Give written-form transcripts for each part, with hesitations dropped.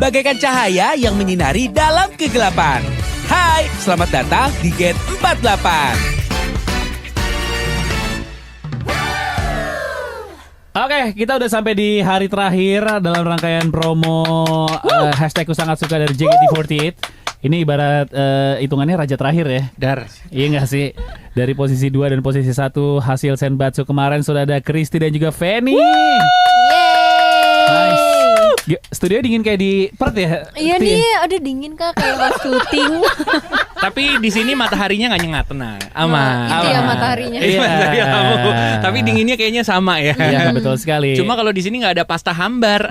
bagaikan cahaya yang menyinari dalam kegelapan. Hai, selamat datang di Gate 48. Oke, kita udah sampai di hari terakhir dalam rangkaian promo hashtagku sangat suka dari JKT48. Ini ibarat hitungannya raja terakhir ya. Iya nggak sih? Dari posisi 2 dan posisi 1 hasil Senbatsu kemarin sudah ada Kristi dan juga Fanny. Nice. Studio dingin kayak di Perth ya? Iya nih, ada dingin Kak kayak pas syuting. Tapi di sini mataharinya nggak nyengat, tenang, aman. Itu ya mataharinya. Iya, matahari kamu. Tapi dinginnya kayaknya sama ya. Iya, betul sekali. Cuma kalau di sini nggak ada pasta hambar.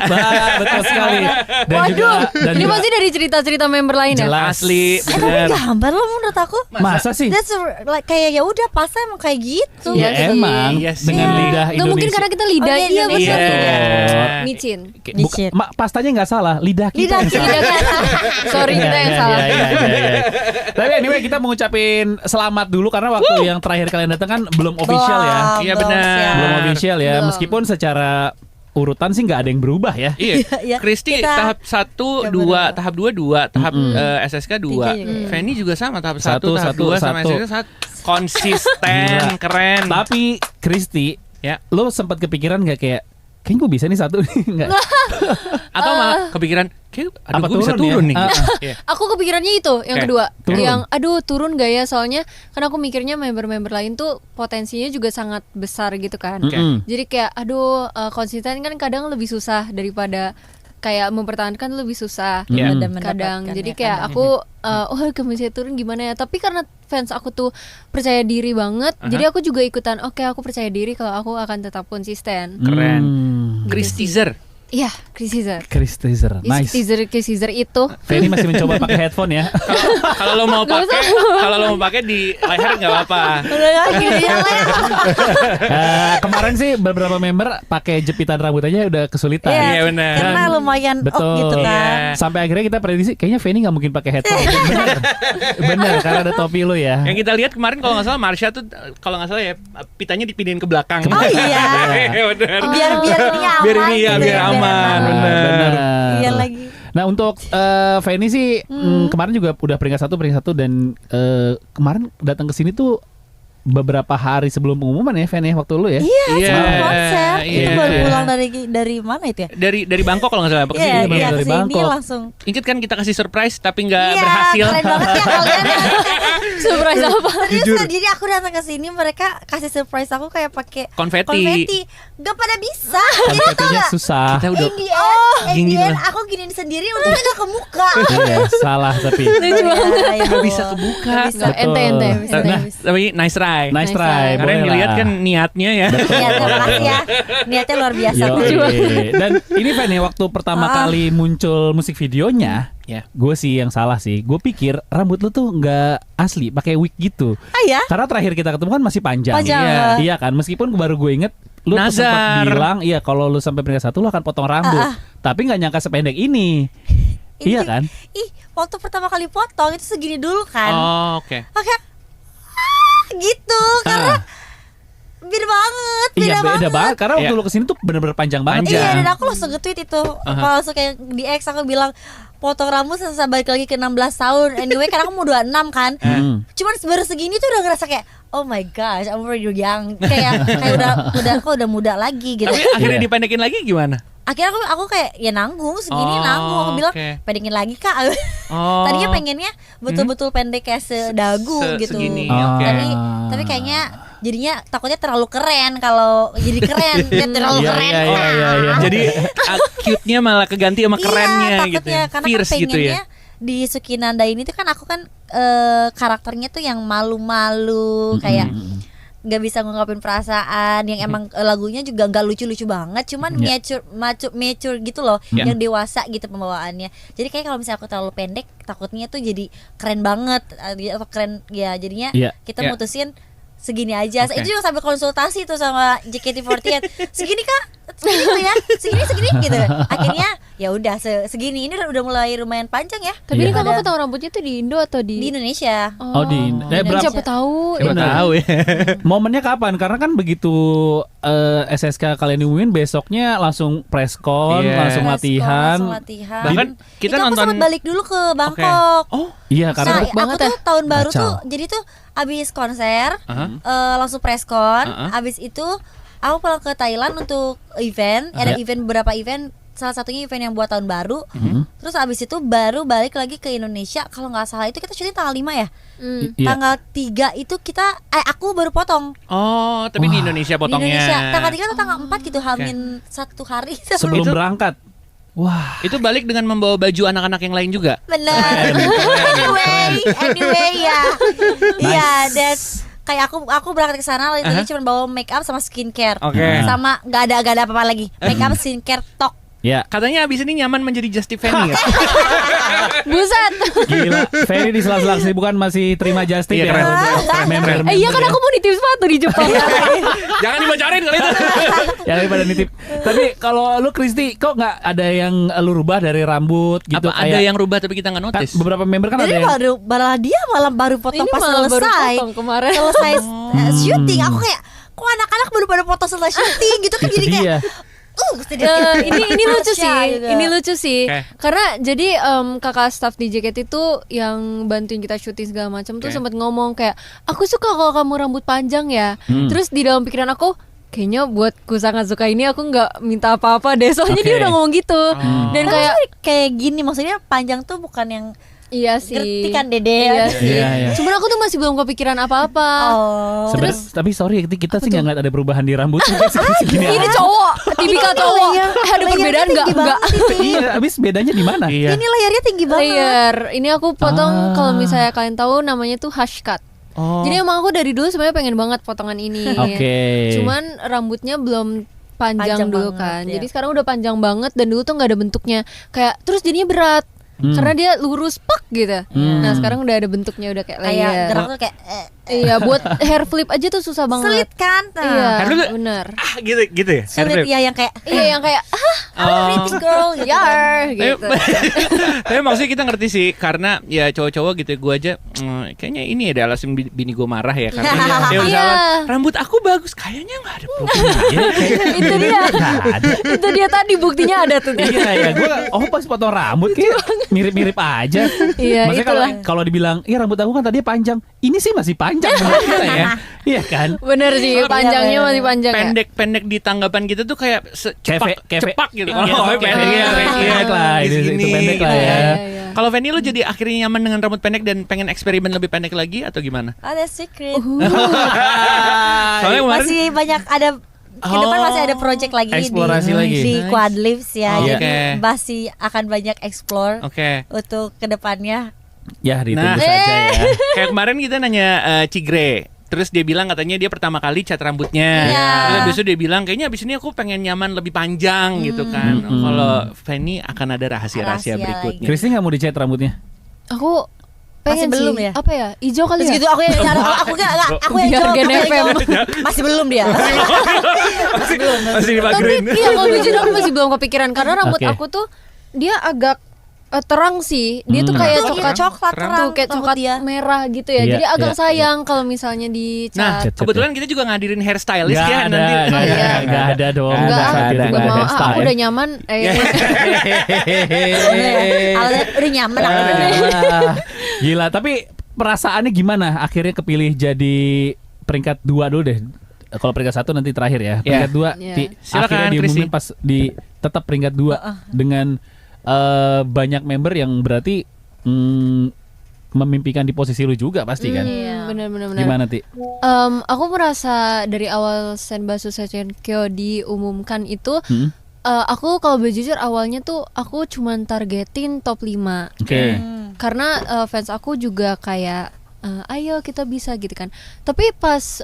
Betul sekali. Dan Waduh, juga, dan ini juga pasti dari cerita-cerita member lain ya? jelas. Asli, Tapi bener. gambar loh menurut aku. Masa sih? That's like, kayak ya udah pasta emang kayak gitu. Ya Iya sih. emang Iya sih. dengan lidah Nggak mungkin Indonesia. karena kita lidah. Oh, iya, Iya Indonesia. betul. Iya. Micin. Dikit. Pastanya nggak salah, lidah kita yang salah. Lidah kan? Sorry kita yang salah. Iya. Tapi anyway kita mau ngucapin selamat dulu karena waktu yang terakhir kalian datang kan belum official ya. Iya, benar. Belum official ya. Belum. Meskipun secara urutan sih nggak ada yang berubah ya. Iya, Iya, Kristi kita- tahap 1, Ya, 2, benar. tahap 2, tahap SSK 2. 3 juga. Fanny juga sama tahap 1, Satu, tahap satu, 2 sama satu. SSK 1. Konsisten, Gila. keren. Tapi Kristi, Ya. lo sempat kepikiran nggak kayak kayaknya gue bisa nih satu nih nggak? Atau malah kepikiran, kayak Apa aduh gue bisa turun ya? turun nih. Iya. Aku kepikirannya itu yang Oke. kedua. Turun. Yang aduh turun gak ya, soalnya kan aku mikirnya member-member lain tuh potensinya juga sangat besar gitu kan. Mm-mm. Jadi kayak aduh konsisten kan kadang lebih susah daripada kayak mempertahankan lebih susah. Iya. Dan Kadang mendapatkan jadi ya, kayak kadang. aku kalau saya turun gimana ya, tapi karena fans aku tuh percaya diri banget, jadi aku juga ikutan. Oke, aku percaya diri kalau aku akan tetap konsisten. Keren. Hmm. Kristizer. Iya, Chris Caesar. Chris Teaser, nice. Chris Caesar itu Fanny masih mencoba pakai headphone ya. Kalau lo mau pakai, kalau lo mau pakai di leher nggak apa-apa. Kemarin sih beberapa member pakai jepitan rambut aja udah kesulitan. Iya, benar. Karena Dan- lumayan Betul. gitu kan. Iya. Sampai akhirnya kita prediksi kayaknya Fanny nggak mungkin pakai headphone. Bener karena ada topi lo ya. Yang kita lihat kemarin kalau nggak salah Marsha tuh kalau nggak salah ya pitanya dipindahin ke belakang. Oh iya. Iya, benar. Biar ini aman. Biar ini ya, gitu biar aman. Bener. Iya lagi. Nah untuk Fanny sih kemarin juga udah peringkat satu dan kemarin datang ke sini tuh beberapa hari sebelum pengumuman ya Fanny waktu lu ya. Iya, Iya, sebelum konser. iya. Itu baru pulang dari mana itu ya? Dari Bangkok kalau nggak salah. Apa Iya, kesini? bener, iya dari kesini Bangkok. langsung. Ingat kan kita kasih surprise tapi nggak Iya, berhasil. keren banget ya kalian. surprise apa? Serius, jadi aku datang ke sini mereka kasih surprise aku kayak pakai Konfeti. Gak pada bisa. Jadi tau Konfetinya gak? susah. Kita udah In the gini end, lah. aku giniin sendiri udah nggak ke muka. Iya, salah tapi. Lucu banget. Nggak bisa kebuka. Nggak, ente. Nah, Tapi nice try. nice try. Karena yang boleh dilihat lah. kan niatnya ya. Iya, terima kasih ya. Niatnya luar biasa. Dan ini Fanny waktu pertama kali muncul musik videonya, Ya. gue sih yang salah sih. Gue pikir rambut lu tuh nggak asli, pakai wig gitu. Ah ya? Karena terakhir kita ketemu kan masih panjang. Panjang. Iya, iya kan. Meskipun baru gue inget lu tuh sempat Nazar. bilang, iya kalau lu sampai peringkat 1 lu akan potong rambut. Tapi nggak nyangka sependek ini. Iya kan? Ih, waktu pertama kali potong itu segini dulu kan. Oh, oke. Oke. Gitu, karena beda banget, Iya beda banget. Karena waktu Iya. lu kesini tuh bener-bener panjang banget. Panjang. Iya, dan aku langsung nge-tweet itu. Langsung kayak di X aku bilang potong rambut selesai balik lagi ke 16 tahun. Anyway, karena aku mau 26 kan. Cuman baru segini tuh udah ngerasa kayak oh my gosh, I'm very young. Kayak udah muda lagi gitu. Tapi akhirnya dipendekin lagi gimana? Akhirnya aku kayak ya nanggung segini Oh, nanggung. Aku bilang oke. pendekin lagi Kak. Oh. Tadinya pengennya betul-betul pendek kayak sedagu gitu. Segini, Oh. oke. Tapi kayaknya jadinya takutnya terlalu keren kalau jadi keren dia terlalu Iya, keren. iya, iya, iya. Jadi cute-nya malah keganti sama kerennya iya, gitu. takutnya karena Fierce kan gitu pengennya ya. di Sukinanda ini tuh kan aku kan karakternya tuh yang malu-malu kayak nggak bisa ngungkapin perasaan yang emang lagunya juga nggak lucu-lucu banget cuman mature gitu loh Yeah. yang dewasa gitu pembawaannya jadi kayak kalau misalnya aku terlalu pendek takutnya tuh jadi keren banget atau keren ya jadinya Iya. kita Yeah. mutusin segini aja. Oke. Itu juga sambil konsultasi tuh sama JKT48. Segini Kak, gitu ya, segini gitu. Akhirnya ya udah segini, ini udah mulai lumayan panjang ya. Tapi ini Ada kamu potong rambutnya tuh di Indo atau di di Indonesia. Oh, di berapa siapa tahu. Siapa Benar. tahu ya. momennya kapan? Karena kan begitu SSK kalian diumumin besoknya langsung preskon, Iya. langsung latihan. Langsung latihan. Bahkan kita itu aku nonton- sempat balik dulu ke Bangkok. Oh, Iya, Nah, karena aku banget tuh tahun baru Kacau. tuh jadi tuh abis konser Aha. langsung preskon, Uh-uh. abis itu aku pulang ke Thailand untuk event, ada event beberapa event, salah satunya event yang buat tahun baru. Terus abis itu baru balik lagi ke Indonesia. Kalau nggak salah itu kita syuting tanggal 5 ya. Iya. Tanggal 3 itu kita aku baru potong oh, tapi di Indonesia di potongnya. Indonesia. Tanggal 3 atau tanggal 4 gitu, hamin 1 hari sebelum Itu- berangkat. Wah, Itu balik dengan membawa baju anak-anak yang lain juga. Bener. Anyway ya. Iya, dan kayak aku berangkat ke sana itu cuma bawa make up sama skincare. Oke. Sama nggak ada apa-apa lagi. Make up, skincare, tok. ya Katanya abis ini nyaman menjadi Justin Fanny ya? Buset. gila. Ferry di sela-sela kesibukan masih terima Justin Iya, ya. keren. Untuk member. Iya kan aku mau nitip sepatu di Jepang. Jangan dibocorin kali itu. Ya daripada nitip. Tapi kalau lu Kristi, kok nggak ada yang lu rubah dari rambut gitu? Apa ada yang rubah tapi kita nggak kan notice? beberapa member kan ada Jadi yang malah baru potong Ini pas malah baru selesai. potong kemarin. Selesai syuting. Aku kayak kok anak-anak baru pada foto setelah syuting gitu kan, jadi kayak Iya. sedikit. ini lucu sih, Marsha juga. ini lucu sih. Oke. Karena jadi kakak staff di JKT itu yang bantuin kita syuting segala macam tuh Oke. sempat ngomong kayak aku suka kalau kamu rambut panjang ya. Terus di dalam pikiran aku kayaknya buat ku sangat suka ini aku nggak minta apa-apa deh. Soalnya dia Oke. udah ngomong gitu. Dan Tapi kayak kayak gini, maksudnya panjang tuh bukan yang iya sih. ngerti kan Dede? Iya sih. Iya, iya. Cuman aku tuh masih belum kepikiran apa-apa. Oh. tapi sorry kita sih nggak ngeliat ada perubahan di rambut segini. Ini cowok, tipikal cowok. Ada perbedaan nggak? Enggak. Iya, abis bedanya di mana? Iya. Ini layarnya tinggi banget. Layer. Ini aku potong Ah. kalau misalnya kalian tahu namanya tuh hush cut. Oh. Jadi emang aku dari dulu sebenarnya pengen banget potongan ini. Oke. Cuman rambutnya belum panjang Panjang dulu banget, kan. ya. Jadi sekarang udah panjang banget dan dulu tuh nggak ada bentuknya. Kayak terus jadinya berat. Karena dia lurus pak gitu. Nah sekarang udah ada bentuknya, udah kayak Kayak layer. gerak tuh kayak Iya, buat hair flip aja tuh susah banget. sulit kan? Nah, Iya, Hair flip tuh- benar. gitu ya. sulit ya yang kayak Iya yang kayak pretty girl gitu. yar Tapi, gitu. tapi maksudnya kita ngerti sih, karena ya cowok-cowok gitu gue aja kayaknya ini ada alasan bini gue marah ya, karena dia misalkan Iya. rambut aku bagus, kayaknya nggak ada problem. Itu dia. Itu dia tadi buktinya ada tuh. Iya ya, gue pas potong rambut kayak mirip-mirip aja. Iya, Maksudnya kalau itulah. kalau dibilang, iya rambut aku kan tadinya panjang, ini sih masih panjang menurut kita ya, iya kan? Bener sih, panjangnya masih panjang ya. Pendek di tanggapan kita tuh kayak cepak gitu. Iya, Oh, pendek, pendek iya, pendek lah, itu Segini. pendek lah ya. Iya, iya. Kalau Fanny lu jadi akhirnya nyaman dengan rambut pendek dan pengen eksperimen lebih pendek lagi atau gimana? Ada secret. Soalnya kemarin Masih banyak ada ke depan masih ada project lagi Eksplorasi di, lagi. di Nice. Quad Lives ya. Oke. Jadi masih akan banyak explore Oke. untuk kedepannya. Ya ditunggu Nah. saja ya. Kayak kemarin kita nanya Cigre, terus dia bilang katanya dia pertama kali cat rambutnya. Iya. Terus habis itu dia bilang kayaknya abis ini aku pengen nyaman lebih panjang gitu kan. Kalau Fanny akan ada rahasia-rahasia Rahasia berikutnya. Kristi nggak mau dicat rambutnya? Aku pengen Masih belum sih. ya? Apa ya? Hijau kali Terus ya? gitu aku yang aku yang Biar jawab, Gen aku yang FM. jawab. Masih belum dia. Masih belum. Masih Tapi dipagerin. iya kalau jujur aku masih belum kepikiran karena rambut Oke. aku tuh dia agak terang sih. Dia tuh kayak Itu coklat coklat Terang. terang tuh kayak rambut coklat dia. merah gitu ya. Iya, Jadi agak iya, sayang kalau misalnya Nah, dicat. Cat-cat kebetulan kita juga ngadirin hairstylist Nggak ya ada, nanti. nggak Oh, ada, iya. nggak ada dong. Enggak, Nggak ah, ada, nggak nggak mau. ada Ah, aku style. udah nyaman. Udah nyaman aku. Gila, tapi perasaannya gimana akhirnya kepilih jadi peringkat 2 dulu deh. Kalau peringkat 1 nanti terakhir ya. Peringkat 2 Iya. Silakan, akhirnya diumumin Chrissy. pas di tetap peringkat 2 dengan banyak member yang berarti memimpikan di posisi lu juga pasti kan. Bener-bener. Gimana Ti? Aku merasa dari awal Senbasu Sechenkyo diumumkan itu aku kalau berjujur awalnya tuh aku cuman targetin top 5. Oke. Karena fans aku juga kayak ayo kita bisa gitu kan. Tapi pas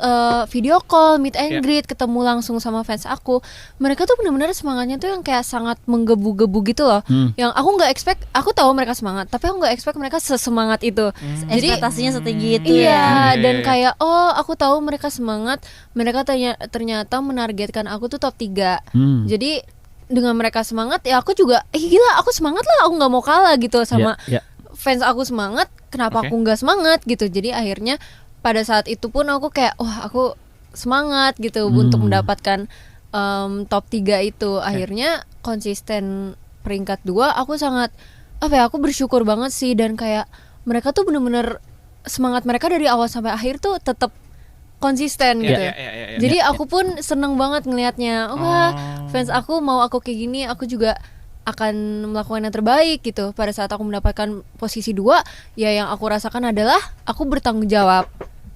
video call, meet and greet, ketemu langsung sama fans aku, mereka tuh benar-benar semangatnya tuh yang kayak sangat menggebu-gebu gitu loh. Yang aku nggak expect, aku tahu mereka semangat, tapi aku nggak expect mereka sesemangat itu. Jadi ekspektasinya setinggi itu iya, ya. dan kayak aku tahu mereka semangat, mereka ternyata menargetkan aku tuh top 3. Jadi dengan mereka semangat ya aku juga gila, aku semangat lah, aku nggak mau kalah gitu sama fans aku semangat. Kenapa aku nggak semangat gitu? Jadi akhirnya pada saat itu pun aku kayak aku semangat gitu untuk mendapatkan top 3 itu. Akhirnya konsisten peringkat 2. Aku sangat aku bersyukur banget sih, dan kayak mereka tuh bener-bener semangat mereka dari awal sampai akhir tuh tetap konsisten gitu. Jadi aku pun seneng banget ngelihatnya. Wah, fans aku mau aku kayak gini, aku juga akan melakukan yang terbaik gitu. Pada saat aku mendapatkan posisi 2, ya yang aku rasakan adalah aku bertanggung jawab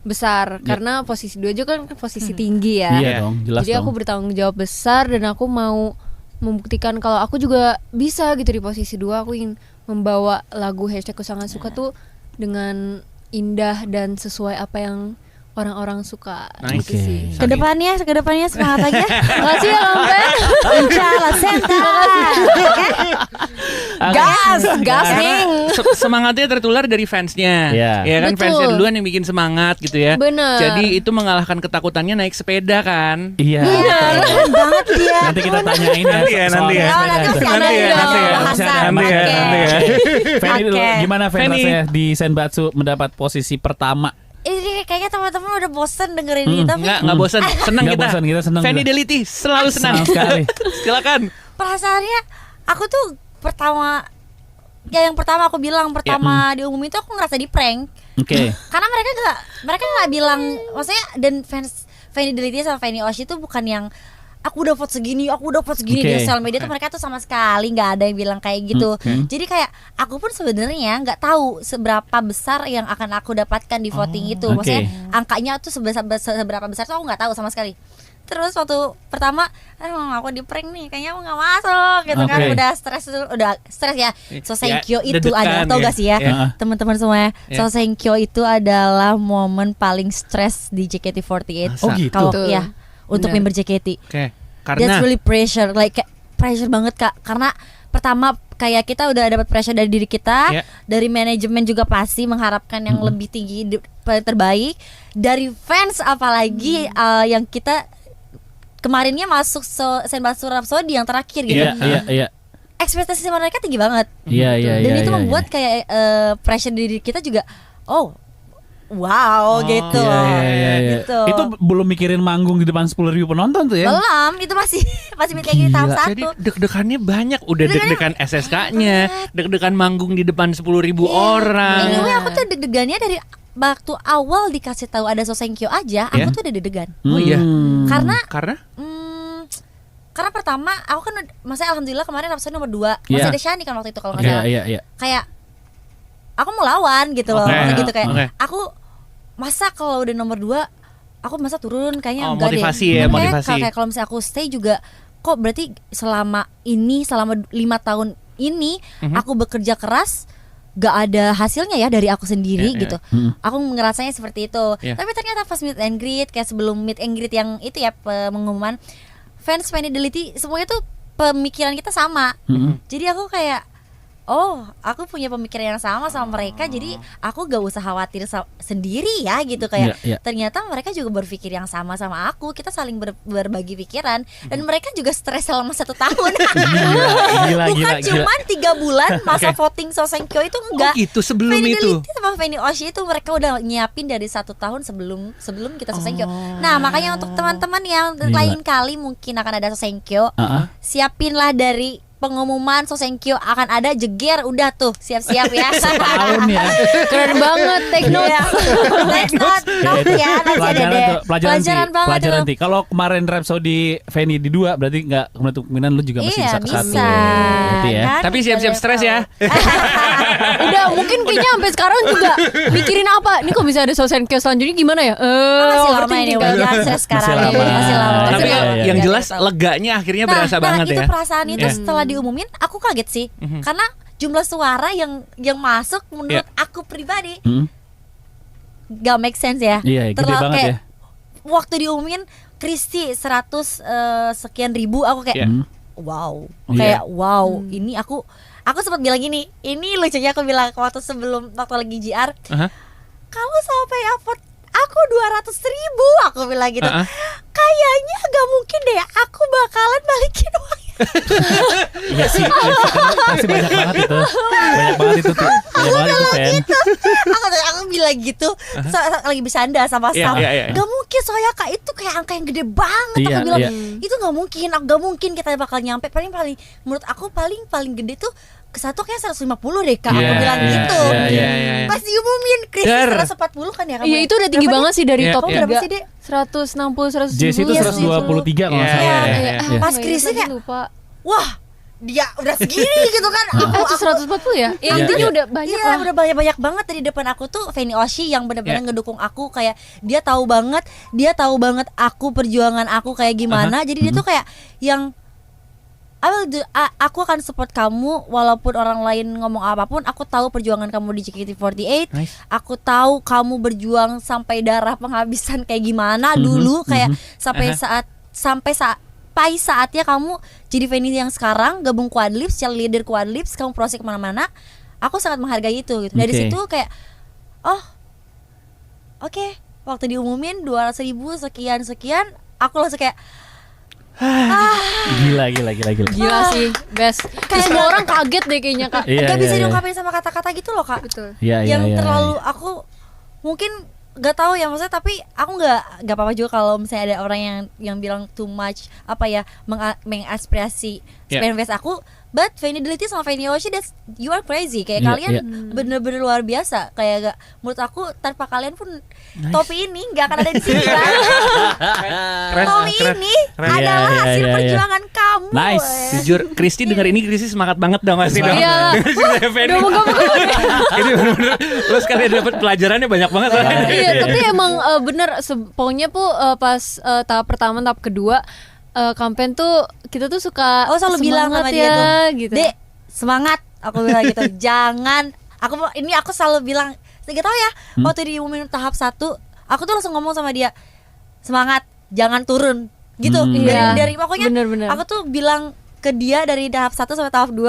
besar karena posisi 2 juga kan posisi tinggi ya. Iya dong, jelas. Jadi aku bertanggung jawab besar dan aku mau membuktikan kalau aku juga bisa gitu di posisi 2. Aku ingin membawa lagu Ku Sangat Suka tuh dengan indah dan sesuai apa yang orang-orang suka. Gitu sih. Kedepannya semangat lagi ya. Makasih ya Kang Ben. Inshallah Senta. Gas nih. Semangatnya tertular dari fansnya. Ya kan, Betul. fansnya duluan yang bikin semangat gitu ya. Bener. Jadi itu mengalahkan ketakutannya naik sepeda kan. Iya. Keren banget dia. Nanti kita tanyain ya. Nanti ya. Nanti ya. Fanny dulu, Oke. gimana Fanny? fansnya di Senbatsu mendapat posisi pertama? Ini kayaknya teman-teman udah bosen dengerin ini, tapi Nggak bosan. Senang Nggak kita. bosan, kita senang Fanny kita. Deliti selalu senang. Senang sekali. Silakan. perasaannya aku tuh yang pertama aku bilang diumumin tuh aku ngerasa di prank. Oke. Karena mereka nggak bilang, maksudnya, dan fans Fanny Deliti sama Fanny Oshi tuh bukan yang aku udah vote segini di sosial media tuh mereka tuh sama sekali nggak ada yang bilang kayak gitu. Jadi kayak aku pun sebenarnya nggak tahu seberapa besar yang akan aku dapatkan di voting itu. Maksudnya angkanya tuh seberapa besar tuh aku nggak tahu sama sekali. Terus waktu pertama aku di prank nih, kayaknya aku nggak masuk gitu kan, udah stres ya. Sosenkyo itu ada, tau gak sih ya teman-teman semuanya, Sosenkyo itu adalah momen paling stres di JKT48. Oh gitu. Kalau ya untuk member JKT. Karena That's really pressure, like pressure banget Kak. Karena pertama kayak kita udah dapat pressure dari diri kita, dari manajemen juga pasti mengharapkan yang lebih tinggi, terbaik, dari fans apalagi yang kita kemarinnya masuk Senbatsu Rhapsody yang terakhir gitu. Iya. Ekspektasi mereka tinggi banget. Iya. Dan itu membuat kayak pressure diri kita juga. Wow gitu. Iya. Gitu. Itu belum mikirin manggung di depan 10.000 penonton tuh ya? Belum, itu masih meet and greet tahap 1. jadi deg-degannya banyak. Udah deg-degan SSK-nya, deg-degan manggung di depan 10.000 orang. Anyway, aku tuh deg-degannya dari waktu awal dikasih tahu ada Sosenkyo aja, aku tuh udah deg-degan. Oh iya. Karena karena pertama aku kan, maksudnya alhamdulillah kemarin Rhapsody nomor 2, masih ada Shani kan waktu itu kalau nggak salah. Iya. Kayak aku mau lawan gitu loh, gitu kayak aku masa kalau udah nomor 2 aku masa turun, kayaknya enggak motivasi deh. ya, Kayak motivasi. Kayak kalau misalnya aku stay juga, kok berarti selama 5 tahun ini aku bekerja keras gak ada hasilnya ya dari aku sendiri gitu. Aku ngerasanya seperti itu. Tapi ternyata pas meet and greet, kayak sebelum meet and greet yang itu ya, pengumuman, fans Fanny Deliti semuanya tuh pemikiran kita sama. Jadi aku kayak aku punya pemikiran yang sama mereka, jadi aku gak usah khawatir sendiri ya gitu, kayak ternyata mereka juga berpikir yang sama aku, kita saling berbagi pikiran, dan mereka juga stres selama 1 tahun. Bukan cuman 3 bulan masa voting Sosenkyo itu, enggak. Gitu sebelum Fanny itu. Deliti sama Fanny Oshi itu mereka udah nyiapin dari 1 tahun sebelum kita Sosenkyo. Nah makanya untuk teman-teman yang lain kali mungkin akan ada Sosenkyo, siapinlah dari pengumuman Sosenkyo akan ada, jeger udah tuh siap-siap ya. Tahun ya. Keren banget, take note. Take note ya, nanti ada deh. Pelajaran banget nanti. Kalau kemarin Rhapsody Fanny di 2, berarti nggak menutup kemungkinan lu juga masih bisa ke 1. Berarti ya. Kan? Tapi siap-siap stres ya. Udah mungkin kayaknya sampai sekarang juga mikirin apa. Ini kok bisa ada Sosenkyo selanjutnya gimana ya? Masih lama ini, jangan stres sekarang. Masih lama. Tapi Iya. yang jelas leganya akhirnya berasa banget itu ya. perasaan itu setelah diumumin aku kaget sih, karena jumlah suara yang masuk menurut aku pribadi gak make sense ya. Iya, gede banget kayak, ya. Waktu diumumin Kristi 100 sekian ribu, aku kayak wow, kayak wow. Ini aku sempat bilang gini, ini lucunya aku bilang waktu lagi JR, kamu sampai upload aku 200.000, aku bilang gitu. Kayaknya gak mungkin deh aku bakalan balikin uangnya. Iya sih, pasti banyak banget itu. Banyak banget itu tuh. Banyak banget itu fan. Aku bilang gitu, lagi bercanda sama staff. Gak mungkin soalnya Kak, itu kayak angka yang gede banget. Aku bilang itu gak mungkin kita bakal nyampe. Paling menurut aku paling gede tuh ke satu kayak 150 deh Kak. Aku bilang gitu. Pas diumumin Chris 140 kan ya kamu. Iya, itu udah tinggi banget sih dari top 3. Berapa sih, Dek? 160, 170. Jesse itu 123 kalau nggak salah ya. Pas Chris kayak lupa. wah, dia udah segini gitu kan. Itu 140 ya? Ya intinya udah banyak lah. Udah banyak banget dari depan aku tuh Fanny Oshi yang benar-benar ngedukung aku, kayak dia tahu banget aku perjuangan aku kayak gimana. Jadi dia tuh kayak yang aku akan support kamu walaupun orang lain ngomong apapun. Aku tahu perjuangan kamu di JKT48. Aku tahu kamu berjuang sampai darah penghabisan kayak gimana dulu, kayak sampai saatnya kamu jadi Fanny yang sekarang gabung Quadlips, leader Quadlips, kamu proses kemana-mana. Aku sangat menghargai itu gitu. Dari situ kayak oke. Waktu diumumin 200.000 sekian, aku langsung kayak Gila. Gila sih, best. Kayak semua orang kaget deh kayaknya Kak. Gak bisa diungkapin sama kata-kata gitu loh Kak. Betul. Yang terlalu aku mungkin gak tahu ya maksudnya, tapi aku gak apa-apa juga kalau misalnya ada orang yang bilang too much mengaspirasi fanbase aku. But Fanny Delity sama Fanny Oshi, you are crazy. Kayak kalian bener-bener luar biasa. Kayak menurut aku tanpa kalian pun topi ini gak akan ada di sini kan. Topi ini adalah hasil perjuangan kamu. Nice. Jujur, Kristi denger ini, Kristi semangat banget dong pasti dong. Iya. Ini bener-bener lo sekali dapat pelajarannya banyak banget. Iya, tapi emang bener pokoknya pas tahap pertama, tahap kedua campaign tuh kita tuh suka selalu bilang sama dia ya, tuh, gitu. Dek, semangat. Aku bilang gitu. Jangan. Aku selalu bilang, gak tahu ya. Waktu diumumin tahap 1, aku tuh langsung ngomong sama dia, semangat, jangan turun. Gitu. Dari pokoknya bener. aku tuh bilang ke dia dari tahap 1 sampai tahap 2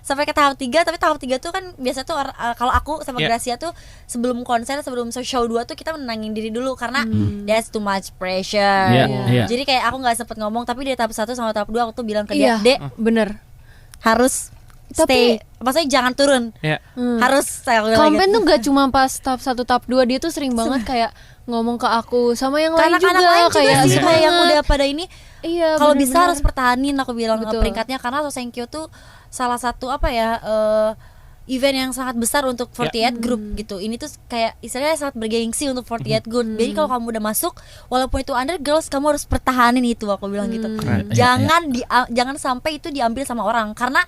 sampai ke tahap 3. Tapi tahap 3 tuh kan biasa tuh kalau aku sama Gracia tuh sebelum konser, sebelum show 2 tuh kita menenangin diri dulu karena there's too much pressure. Jadi kayak aku gak sempet ngomong. Tapi dari tahap 1 sama tahap 2 aku tuh bilang ke dia, Dek, bener, harus stay, maksudnya jangan turun. Harus campaign tuh gak cuma pas tahap 1, tahap 2. Dia tuh sering banget kayak ngomong ke aku sama yang lain juga, lain kayak sih, kayak yang udah pada ini. Iya, kalau bisa harus pertahanin, aku bilang Betul. peringkatnya, karena Sosenkyo tuh salah satu event yang sangat besar untuk 48 group gitu. Ini tuh kayak istilahnya sangat bergengsi untuk 48 group. Jadi kalau kamu udah masuk, walaupun itu under girls, kamu harus pertahanin itu, aku bilang gitu. Jangan sampai itu diambil sama orang, karena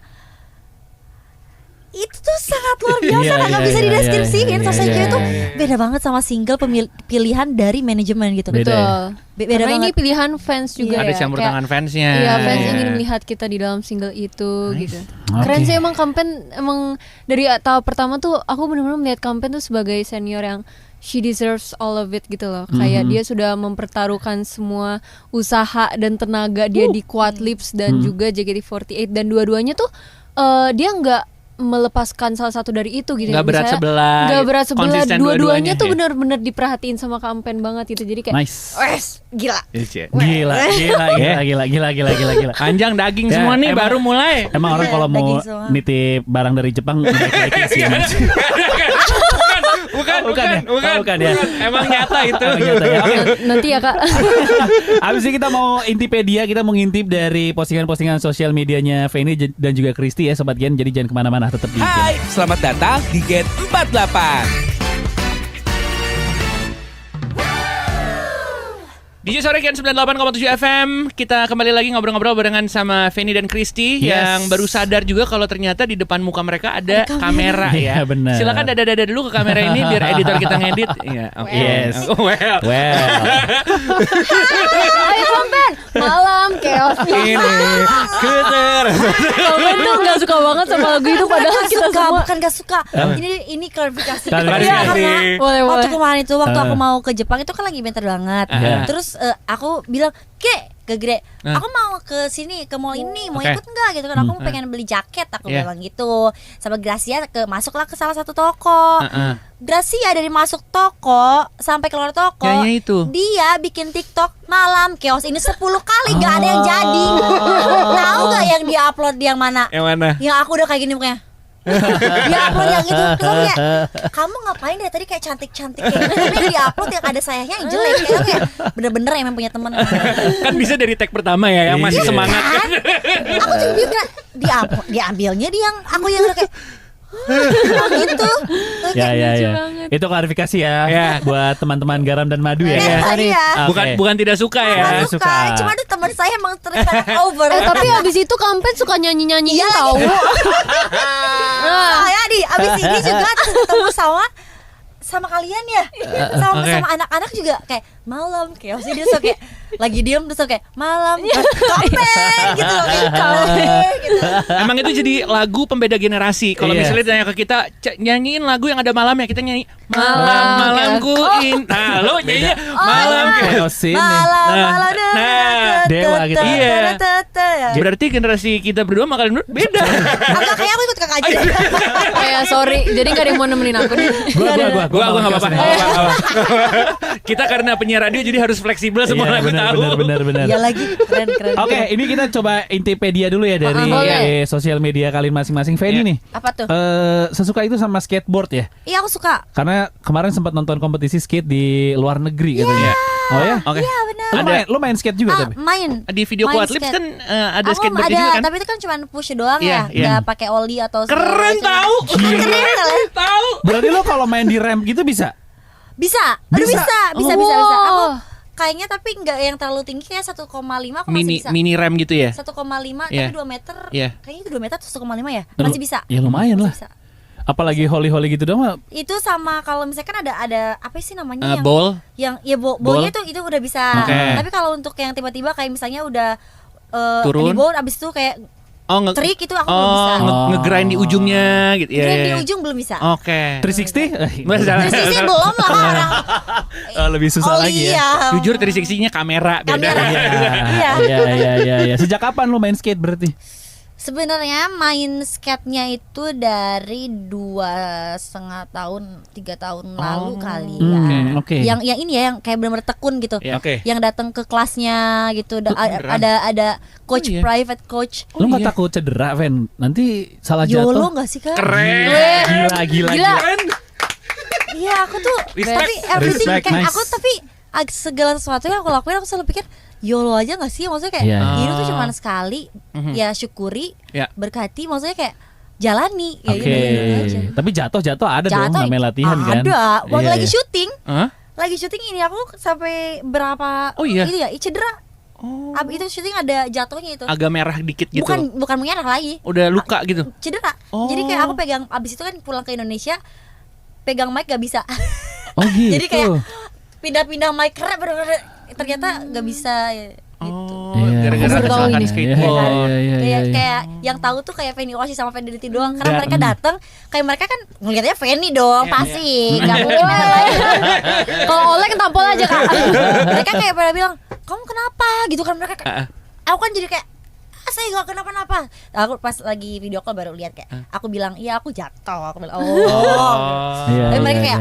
itu tuh sangat luar biasa, nggak bisa dideskripsiin. Sosenkyo itu beda banget sama single pilihan dari manajemen gitu. Betul. Beda Karena banget. ini pilihan fans juga Ada ya. campur Kayak, tangan fansnya. Iya, fans ingin melihat kita di dalam single itu gitu. Keren sih emang campaign. Emang dari tahap pertama tuh aku benar-benar melihat campaign tuh sebagai senior yang she deserves all of it gitu loh. Kayak dia sudah mempertaruhkan semua usaha dan tenaga dia di Quadlips dan juga JKT48, dan dua-duanya tuh dia nggak melepaskan salah satu dari itu gitu. Gak berat sebelah. Gak berat sebelah. Konsisten Dua-duanya tuh ya? benar-benar diperhatiin sama campaign banget gitu. Jadi kayak Nice. Gila. Gila. Panjang daging Ya, semua nih, emang- baru mulai. Emang orang kalau mau Daging semua. nitip barang dari Jepang naik sih. Mas. Bukan ya. Emang nyata itu. Emang nyata ya. Oke. nanti ya Kak. Abis ini kita mau Intipedia, kita mau ngintip dari postingan-postingan sosial medianya Fanny dan juga Kristi ya Sobat Gen. Jadi jangan kemana-mana, tetap di Gen. Hai, selamat datang di Gen 48. DJ Sore Kian 98,7 FM. Kita kembali lagi ngobrol-ngobrol barengan sama Feni dan Christy yang baru sadar juga kalau ternyata di depan muka mereka ada kamera ya. Iya, benar. Silakan dada-dada dulu ke kamera ini biar editor kita ngedit. Iya, oke. Yes. Well. Ayo Kompen, malam chaos. Ini Kuter. Kompen tuh gak suka banget sama lagu itu padahal kita suka, semua. bukan gak suka. Ini klarifikasi. Klarifikasi. Iya, karena Boleh. waktu kemarin itu waktu aku mau ke Jepang itu kan lagi bentar banget. Terus aku bilang, ke Gede, aku mau ke sini, ke mall ini, mau ikut nggak gitu kan? Aku pengen beli jaket, aku bilang gitu. Sama Gracia masuklah ke salah satu toko. Gracia dari masuk toko sampai keluar toko, dia bikin TikTok malam chaos ini 10 kali gak ada yang jadi. Tahu gak yang dia upload yang mana? Yang mana? Yang aku udah kayak gini mukanya. Dia upload yang itu. Terus aku kayak, kamu ngapain dari tadi kayak cantik-cantik kayak gitu. Tapi dia upload yang ada sayangnya yang jelek. Kayak bener-bener emang punya teman. Kan bisa dari tag pertama ya yang masih semangat kan. Aku juga bingung, diambilnya dia yang aku yang udah kayak gitu. Ya. Itu klarifikasi ya buat teman-teman Garam dan Madu ya. Iya. Bukan tidak suka ya. Aku suka. Cuma tuh teman saya emang ternyata over. Tapi abis itu Kampen suka nyanyi-nyanyiin tahu. Saya abis ini juga ketemu sama kalian ya, sama anak-anak juga kayak malam chaos. Dia tuh kayak lagi diem terus kayak malam Kompen gitu loh, kayak Kompen gitu. Emang itu jadi lagu pembeda generasi. Kalau misalnya ditanya ke kita nyanyiin lagu yang ada malamnya, kita nyanyi malamku nah lo nyanyi malam chaos ini. Malam Dewa gitu. Iya. Berarti generasi kita berdua sama kalian berdua beda. Agak kayak aku ikut kakak aja. Kayak sorry, jadi gak ada yang mau nemenin aku nih. Gua nggak apa-apa. Kita karena penyiar radio jadi harus fleksibel semua lagu tahu. Benar. Iya lagi keren. Oke, ini kita coba Intipedia dulu ya dari sosial media kalian masing-masing. Feni nih. Apa tuh? Sesuka itu sama skateboard ya? Iya aku suka. Karena kemarin sempat nonton kompetisi skate di luar negeri katanya. Oh ya? Oke. Iya benar. Lu main skate juga tapi? Main. Di video Quadlips kan ada skateboard juga kan? Tapi itu kan cuma push doang ya, nggak pakai oli atau keren tahu. Keren Tahu. Berarti lo kalau main di ramp gitu bisa? Bisa. Aku kayaknya tapi nggak yang terlalu tinggi, kayak 1,5 aku masih bisa. Mini rem gitu ya? 1,5 tapi 2 meter. Kayaknya itu 2 meter atau 1,5 ya? Masih bisa. Ya lumayan lah. Bisa. Apalagi holy gitu dong mah. Itu sama kalau misalkan ada apa sih namanya yang ball? Yang ya ballnya itu udah bisa. Tapi kalau untuk yang tiba-tiba kayak misalnya udah turun, di ball abis itu kayak trik itu aku belum bisa. Ngegrind di ujungnya gitu ya. Grind di ujung belum bisa. Oke. 360? Terus sih belum lah orang. Lebih susah lagi ya. Jujur 360-nya kamera beda. Iya. Sejak kapan lu main skate berarti? Sebenarnya main skate-nya itu dari 2,5 tahun 3 tahun lalu kali ya. Yang ini ya yang kayak benar-benar tekun gitu. Yang datang ke kelasnya gitu. Ada coach private coach. Lu nggak takut cedera, Ven? Nanti salah jatuh. Yolo nggak sih Kak? Keren. Gila. Iya aku tuh tapi everything kayak aku tapi segala sesuatu yang aku lakuin aku selalu pikir YOLO aja gak sih? Maksudnya kayak hidup tuh cuma sekali. Ya syukuri, berkati. Maksudnya kayak jalani ya gitu aja. Tapi jatuh ada dong namanya latihan kan? Ada. Waktu lagi syuting lagi syuting ini aku sampai berapa itu ya cedera. Itu syuting ada jatuhnya itu. Agak merah dikit gitu. Bukan merah lagi. Udah luka gitu. Cedera. Jadi kayak aku pegang abis itu kan pulang ke Indonesia pegang mic gak bisa. Oh gitu. Jadi kayak pindah-pindah mic bener-bener ternyata nggak bisa gitu. Gara-gara kecelakaan skateboard. Kayak yang tahu tuh kayak Feni Oasis sama Fidelity doang. Karena mereka datang kayak mereka kan ngeliatnya Feni dong pasti nggak mungkin yang lain. Kalau Oleh tampol aja Kak. Mereka kayak pada bilang kamu kenapa gitu kan mereka. Aku kan jadi kayak saya gak kenapa-napa. Aku pas lagi video call baru lihat kayak aku bilang iya aku jatuh. Aku bilang tapi mereka kayak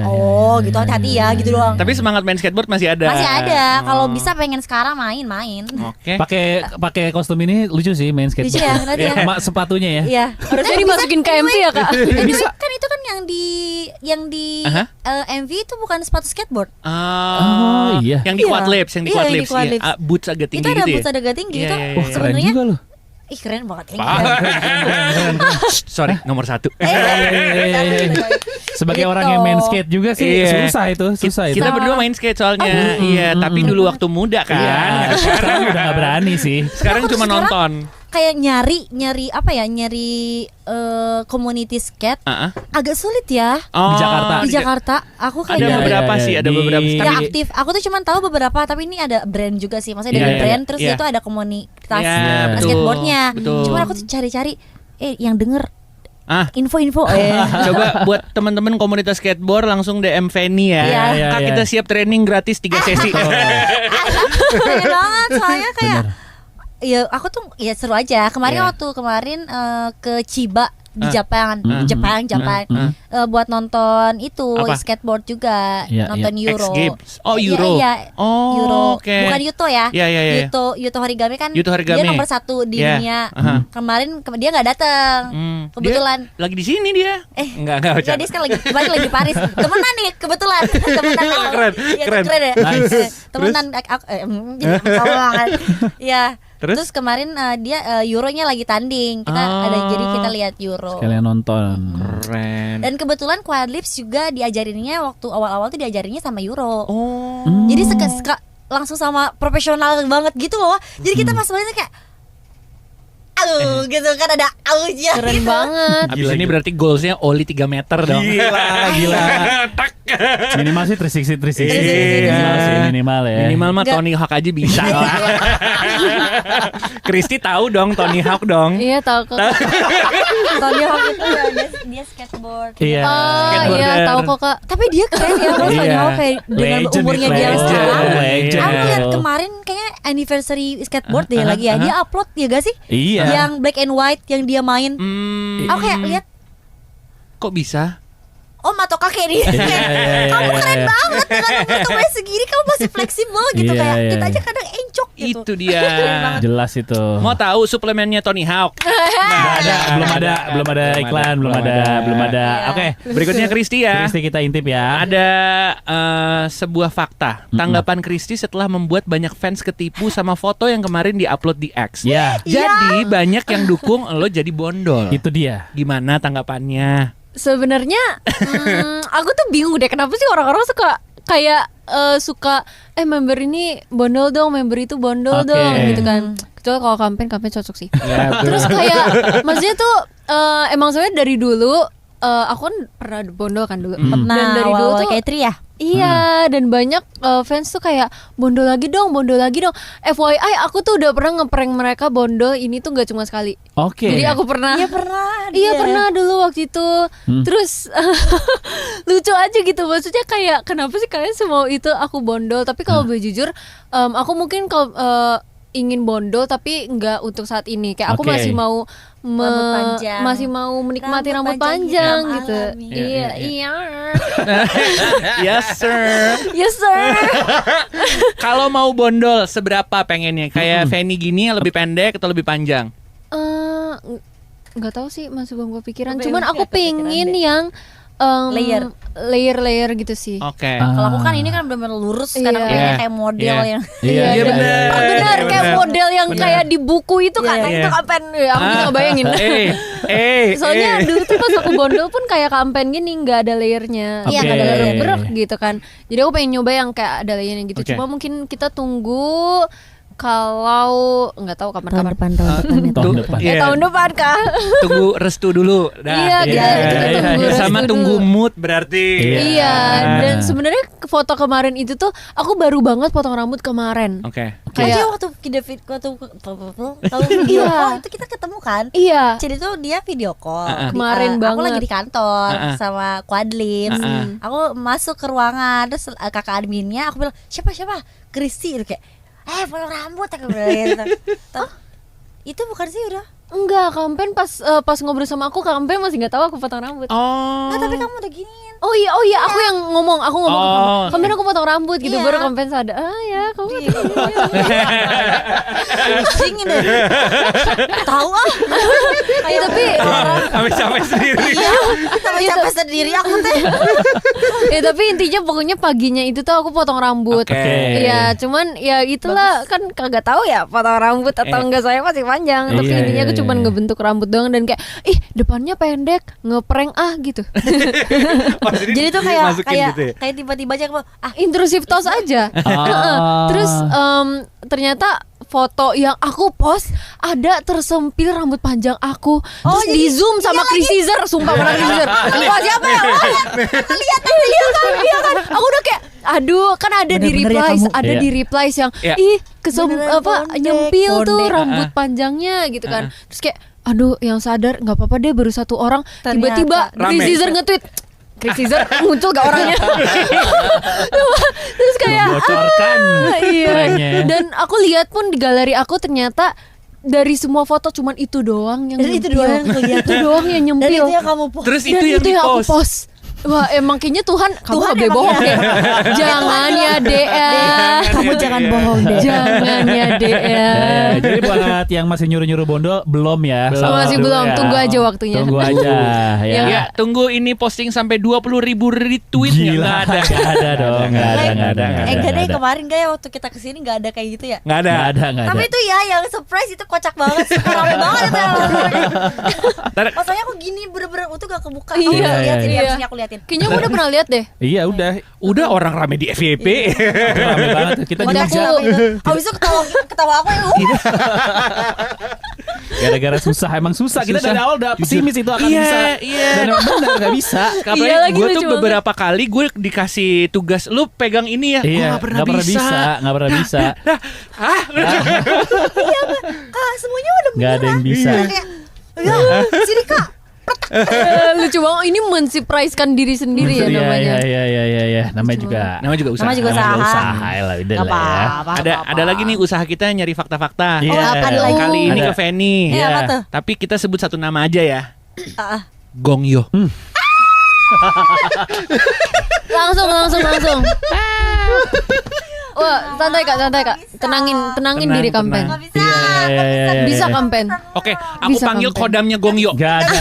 gitu hati-hati ya gitu doang. Tapi semangat main skateboard masih ada. Masih ada. Kalau bisa pengen sekarang main. Oke. Pakai kostum ini lucu sih main skateboard. Lucu ya, nanti ya. Sepatunya ya. Iya. Harusnya dimasukin ke MV ya Kak. Bisa. Kan itu kan yang di MV itu bukan sepatu skateboard. Iya. Yang di Quadlips, Boots agak tinggi itu ada gitu ya. boots agak tinggi itu. Keren juga loh. Ih keren banget. Sorry, nomor 1. Sebagai Gitu. orang yang main skate juga sih Iya. susah itu. Kita berdua main skate soalnya. Iya, tapi dulu waktu muda kan. Iya, sekarang udah gak berani sih. Sekarang Aku tuh cuma sekarang nonton. Kayak nyari apa ya? Nyari community skate agak sulit ya. Oh, Di Jakarta. Di Jakarta aku kayak Ada nyari beberapa Iya, sih, iya, ada di- beberapa. yang Tapi aktif. Aku tuh cuma tahu beberapa, tapi ini ada brand juga sih. Maksudnya dari Iya, brand iya, terus iya. dia tuh ada komunitas Iya, betul, skateboardnya. betul. Cuma aku tuh cari-cari yang denger info-info. coba buat teman-teman komunitas skateboard langsung DM Fanny ya. Iya. Iya, Kak, iya. kita siap training gratis 3 sesi. Pengen banget soalnya kayak Bener. ya aku tuh ya seru aja. Kemarin Iya. waktu ke Chiba di Jepang, Jepang buat nonton itu Apa? skateboard juga, Iya, nonton iya. Euro. X Games. Oh, Iya, Euro. iya. Oh, Euro. oke. Bukan Yuto ya. Iya, iya, iya. Yuto Horigami kan Yuto Horigami. dia nomor 1 di Iya. dunia. Aha. Kemarin dia nggak datang. Kebetulan. Dia lagi di sini dia. Enggak Ya, dia sekarang lagi di Paris. Temenan nih kebetulan. Temenan. Keren, Iya, keren. keren ya. Nice. Temenan jadi tahu banget. Iya. Terus? Terus kemarin dia Euronya lagi tanding. Jadi kita lihat Euro. Kalian nonton. Keren. Dan kebetulan Quadlips juga diajarinnya waktu awal-awal tuh diajarinnya sama Euro. Oh. Jadi langsung sama profesional banget gitu loh. Jadi kita pas mainnya kayak gitu kan ada aunya. Keren banget. Abis ini berarti goalsnya Oli 3 meter dong. Gila. Tak. Minimal sih 360. Iya. Minimal sih, minimal ya. Minimal mah Nggak. Tony Hawk aja bisa lah. Kristi tahu dong Tony Hawk dong. Iya tahu kok. Tony Hawk itu ya dia skateboard. Iya. Oh Skateboarder. iya tahu kok Kak. Tapi dia keren ya Mas Tony Iya. Hawk kayak dengan Legend umurnya itu, dia yang legend. sekarang. Legend. Aku lihat kemarin kayaknya anniversary skateboard deh lagi ya. Dia upload ya gak sih? Iya. Yang black and white yang dia main. Aku kayak lihat Kok bisa? om atau kakek nih. Iya, Kamu iya, keren iya. banget dengan umur kamu segini kamu masih fleksibel gitu Iya, kayak iya, kita aja iya. kadang encok gitu. Itu dia. Jelas itu. Mau tahu suplemennya Tony Hawk? Belum ada iklan, belum ada. Oke, Berikutnya Kristi ya. Kristi kita intip ya. Ada sebuah fakta. Tanggapan Kristi setelah membuat banyak fans ketipu sama foto yang kemarin diupload di X. Ya, Jadi banyak yang dukung lo jadi bondol. itu dia. Gimana tanggapannya? Sebenarnya aku tuh bingung deh kenapa sih orang-orang suka kayak suka member ini bondol dong, member itu bondol Oke. dong gitu kan. Kecuali kalau campaign cocok sih. Ya, Terus kayak maksudnya tuh emang sebenarnya dari dulu aku kan pernah bondol kan dulu. Dan Nah, dari dulu awal-awal tuh kayak Tri ya. iya, dan banyak fans tuh kayak bondol lagi dong. FYI aku tuh udah pernah ngeprank mereka bondol ini tuh gak cuma sekali. Oke. Jadi aku pernah. Iya pernah. Iya dia. pernah dulu waktu itu. Terus lucu aja gitu. Maksudnya kayak kenapa sih kalian semua itu aku bondol. Tapi kalau boleh jujur aku mungkin kalau ingin bondol tapi nggak untuk saat ini. Kayak aku Oke. masih mau Rambut panjang. masih mau menikmati Rambut rambut panjang panjang hitam gitu. alami. Iya, iya. Yes sir. Yes sir. Kalau mau bondol seberapa pengennya? Kayak Fanny gini lebih pendek atau lebih panjang? Nggak tahu sih, masih belum kepikiran. Belum Cuman aku kepikiran pengen deh. yang Layer. gitu sih. Oke. Kalau aku kan ini kan benar-benar lurus Iya. kadang kayaknya Iya. kayak model Iya. yang Iya, Iya, bener. Benar kayak bener. model yang Bener. kayak di buku itu kan. Iya, Nah, iya. itu kapan ya, aku juga bayangin. Soalnya dulu tuh pas aku bondol pun kayak kampen gini nggak ada layernya. Iya, Nggak nggak ada ada layer. berek gitu kan. Jadi aku pengen nyoba yang kayak ada layernya gitu. Oke. Cuma mungkin kita tunggu kalau nggak tahu tahun kapan-kapan. depan Tahun depan. Iya. Tahun depan kah? Tunggu restu dulu. Iya, kita tunggu restu Sama dulu. tunggu mood berarti. Iya, dan sebenarnya foto kemarin itu tuh aku baru banget potong rambut kemarin. Oke. Kayaknya Kayak waktu video Iya. call itu kita ketemu kan. iya. Jadi tuh dia video call Kemarin Aku banget. lagi di kantor sama Quadlips. Aku masuk ke ruangan terus kakak adminnya aku bilang siapa Kristi kayak potong rambut aku bilang gitu. Itu bukan sih udah Enggak, Kampen pas ngobrol sama aku, Kampen masih nggak tahu aku potong rambut. Oh. Nah, tapi kamu udah giniin. Oh iya, aku yang ngomong ke Kampen. Kampen aku potong rambut gitu, Iya. baru Kampen sadar. Ya, kamu Pusing deh. Tahu ah. Iya, tapi Sampai capek sendiri. Iya, sampai capek sendiri aku teh. ya tapi intinya pokoknya paginya itu tuh aku potong rambut. Oke. Ya, cuman ya itulah kan kagak tahu ya potong rambut atau enggak, saya masih panjang. Tapi Iya, intinya aku iya, cuman iya. ngebentuk rambut doang dan kayak depannya pendek, ngeprank gitu. Jadi tuh kayak Masukin gitu ya? kayak tiba-tiba aja aku Intrusif tos aja. Terus ternyata foto yang aku post ada tersempil rambut panjang aku. Terus jadi di zoom sama Chris Caesar, sumpah benar Chris Caesar. Wah, siapa ya? Lihat kan. Aku udah kayak aduh, kan ada di Bener-bener ya replies, kamu. ada Iya. di replies yang Iya. Beneran pondek, nyempil tuh pondek. rambut panjangnya gitu kan. Terus kayak aduh, yang sadar nggak apa-apa deh, baru satu orang. Tiba-tiba Ternyata. Chris Rame. Caesar nge-tweet, Chris Caesar muncul gak orangnya. Terus kayak Membocorkan iya. pranknya. Dan aku lihat pun di galeri aku ternyata dari semua foto cuman itu doang yang Dan itu nyempil. doang yang kelihatan. Itu doang yang Dan nyempil. itu yang kamu post. Terus Dan itu yang aku di-post. post. Wah, emang kayaknya Tuhan kamu Tuhan gak boleh emang bohong ya. deh. Jangan ya Dea. Kamu jangan bohong deh. Jangan ya Dea. Ya, jadi buat yang masih nyuruh-nyuruh bondol belum ya? Belum. Sabar Masih dulu belum, ya. tunggu aja waktunya. Tunggu aja ya. Ya, tunggu ini posting sampai 20.000 retweet Gila, nggak ada. Nggak ada dong, nggak ada, nggak ada. Enggak deh, nggak ada. kemarin gak ya waktu kita kesini gak ada kayak gitu ya. Nggak ada. Nggak ada, nggak ada. Tapi itu ya yang surprise itu kocak banget sih. Rame banget itu yang Ntar- maksudnya aku gini bener-bener itu gak kebuka. Iya, Aku liatin iya. ya, sini aku liatin. Kayaknya aku udah pernah lihat deh. Iya udah. Udah orang rame di FYP. Rame banget. Kita Udah juga aku- Abis itu ketawa aku yang gara-gara susah, emang susah. Kita Susah. dari awal udah pesimis itu akan Iya, bisa. iya. Dan emang benar nggak bisa. Apalagi Iya lagi, gue lucu tuh banget. beberapa kali gue dikasih tugas lu pegang ini ya. Gue Iya, nggak pernah bisa. nggak pernah bisa. semuanya udah Nggak ada yang bisa. kayak ya sini kak. Lucu banget, ini mensurprisekan diri sendiri ya Iya, namanya. Iya. Namanya juga. Namanya juga usaha. Namanya juga Namanya usaha. usaha ya lah, udah Gak lah ya. apa-apa. Ada lagi nih usaha kita nyari fakta-fakta. Iya. Oh, apa ada lagi? Kali ini Ada. ke Feni. Iya, apa tuh? Tapi kita sebut satu nama aja ya. Ah, ah. Gongyo. Langsung. Wah, santai kak. Tenangin diri Kampen. Gak bisa. Iya. Bisa Kampen. Oke, aku Bisa, panggil Kampen. kodamnya Gongyo. Nggak ada.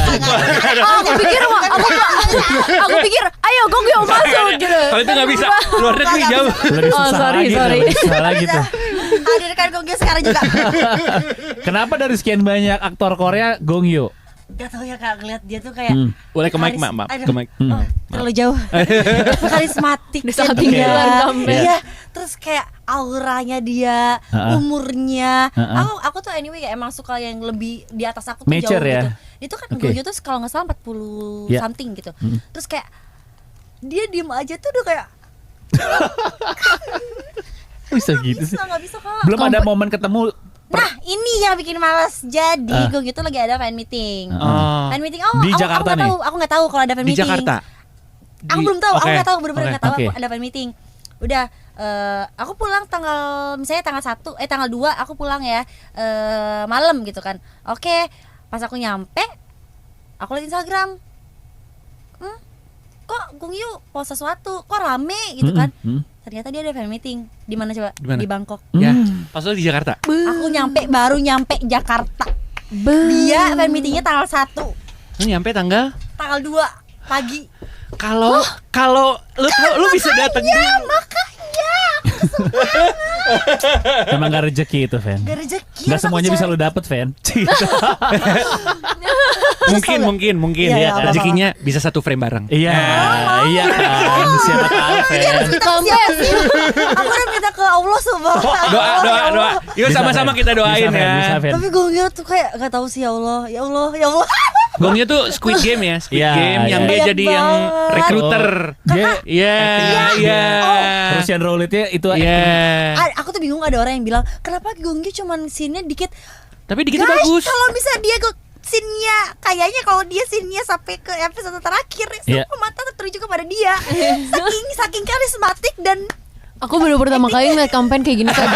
Aku pikir, ayo Gongyo masuk gitu. Kalau itu nggak bisa, luar negeri jauh. Lebih Oh, susah sorry, lagi. sorry. Lebih susah lagi tuh. Hadirkan Gongyo sekarang juga. Kenapa dari sekian banyak aktor Korea Gongyo? Gak tau ya kak, ngeliat dia tuh kayak Boleh ke mic, maaf. Aduh. Ke mic. Oh, terlalu jauh. Karismatik Di saat dia. tinggalan Kampen. Iya. Terus kayak auranya dia, umurnya. Aku tuh anyway ya emang suka yang lebih di atas aku tuh Mature jauh ya? gitu. Itu kan Oke. Gongyo tuh kalau nggak salah 40 Iya. something gitu. Terus kayak dia diem aja tuh udah kayak Bisa gitu sih. nggak bisa kak. Belum ada momen ketemu. Nah ini yang bikin malas. Jadi Gongyo tuh lagi ada fan meeting. Oh. Fan meeting. Di Jakarta nih? Aku nggak tahu kalau ada fan Di meeting. Jakarta. Aku belum tahu, aku Oke. nggak tahu, bener-bener nggak tahu Oke. aku ada fan meeting. Udah, aku pulang misalnya tanggal 2 aku pulang ya malam gitu kan. Oke, pas aku nyampe, aku liat Instagram, kok Gongyo post sesuatu, kok rame gitu kan. Ternyata dia ada fan meeting. Di mana coba? Di mana? Di Bangkok. Ya, pas lu di Jakarta. Aku baru nyampe Jakarta. Dia fan meetingnya tanggal 1, Lu nyampe tanggal? tanggal 2 pagi. Kalau lu tahu lu bisa datang Emang gak rezeki itu, Fen. Gak rezeki. Gak semuanya bisa lu dapet, Fen. mungkin Iya, ya, apa-apa. rezekinya bisa satu frame bareng. Iya, iya kan. Siapa tahu, Fen. Kampen. Aku udah minta ke Allah subhanahu wa ta'ala. Doa. Yuk Bisa, sama-sama Fen. kita doain Bisa, Fen, bisa, ya. Fen. Tapi Gongyo tuh kayak gak tahu sih, ya Allah. Gongnya tuh Squid Game ya, Squid Iya, Game yang iya. dia Banyak jadi yang banget. recruiter. Dia Iya. Russian roulette-nya itu Iya. Aku tuh bingung, ada orang yang bilang kenapa Gongyo cuman scene-nya dikit. Tapi dikitnya Guys, bagus. kalau bisa dia ke scene-nya, kayaknya kalau dia scene-nya sampai ke episode terakhir, Iya. semua mata tertuju kepada dia. Saking karismatik dan Aku baru pertama kali ngeliat campaign kayak gini kan.